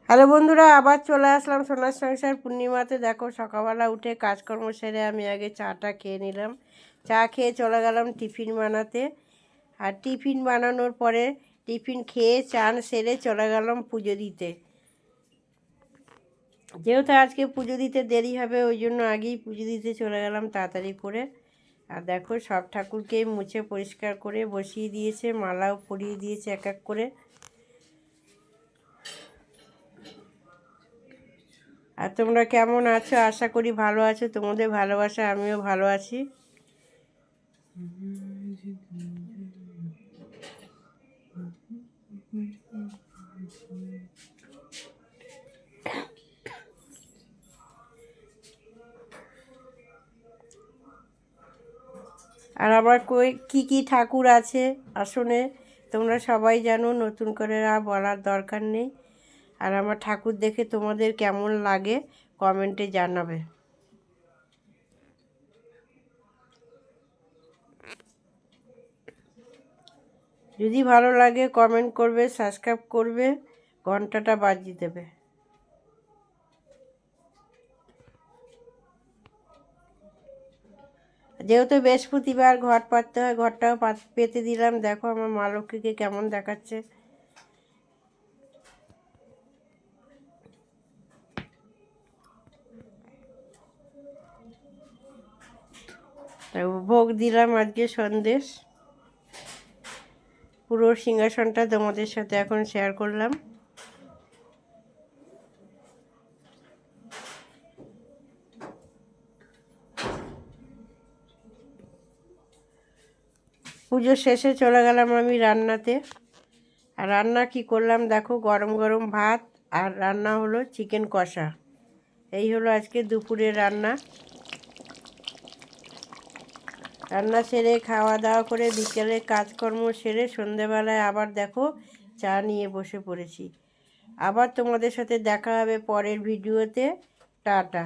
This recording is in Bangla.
হ্যালো বন্ধুরা, আবার চলে আসলাম সোনার সংসার পূর্ণিমাতে। দেখো সকালবেলা উঠে কাজকর্ম সেরে আমি আগে চাটা খেয়ে নিলাম। চা খেয়ে চলে গেলাম টিফিন বানাতে। আর টিফিন বানানোর পরে টিফিন খেয়ে চান সেরে চলে গেলাম পুজো দিতে। যেহেতু আজকে পুজো দিতে দেরি হবে, ওই জন্য আগেই পুজো দিতে চলে গেলাম তাড়াতাড়ি করে। আর দেখো সব ঠাকুরকেই মুছে পরিষ্কার করে বসিয়ে দিয়েছে, মালাও পরিয়ে দিয়েছে এক এক করে। আর তোমরা কেমন আছো? আশা করি ভালো আছো। তোমাদের ভালোবাসা আমিও ভালো আছি। আর আমার কী কী ঠাকুর আছে আসনে তোমরা সবাই জানো, নতুন করে আর বলার দরকার নেই। আর আমার ঠাকুর দেখে তোমাদের কেমন লাগে কমেন্টে জানাবে। যদি ভালো লাগে কমেন্ট করবে, সাবস্ক্রাইব করবে, ঘন্টাটা বাজিয়ে দেবে। যেহেতু বৃহস্পতিবার ঘট পাততে হয়, ঘরটাও পেতে দিলাম। দেখো আমার মা লক্ষ্মীকে কেমন দেখাচ্ছে। ভোগ দিলাম আজকে সন্দেশ। পুরো সিংহাসনটা তোমাদের সাথে এখন শেয়ার করলাম। পুজো শেষে চলে গেলাম আমি রান্নাতে। আর রান্না কি করলাম দেখো, গরম গরম ভাত আর রান্না হলো চিকেন কষা। এই হলো আজকে দুপুরের রান্না। রান্না সেরে খাওয়া দাওয়া করে বিকেলে কাজকর্ম সেরে সন্ধেবেলায় আবার দেখো চা নিয়ে বসে পড়েছি। আবার তোমাদের সাথে দেখা হবে পরের ভিডিওতে। টাটা।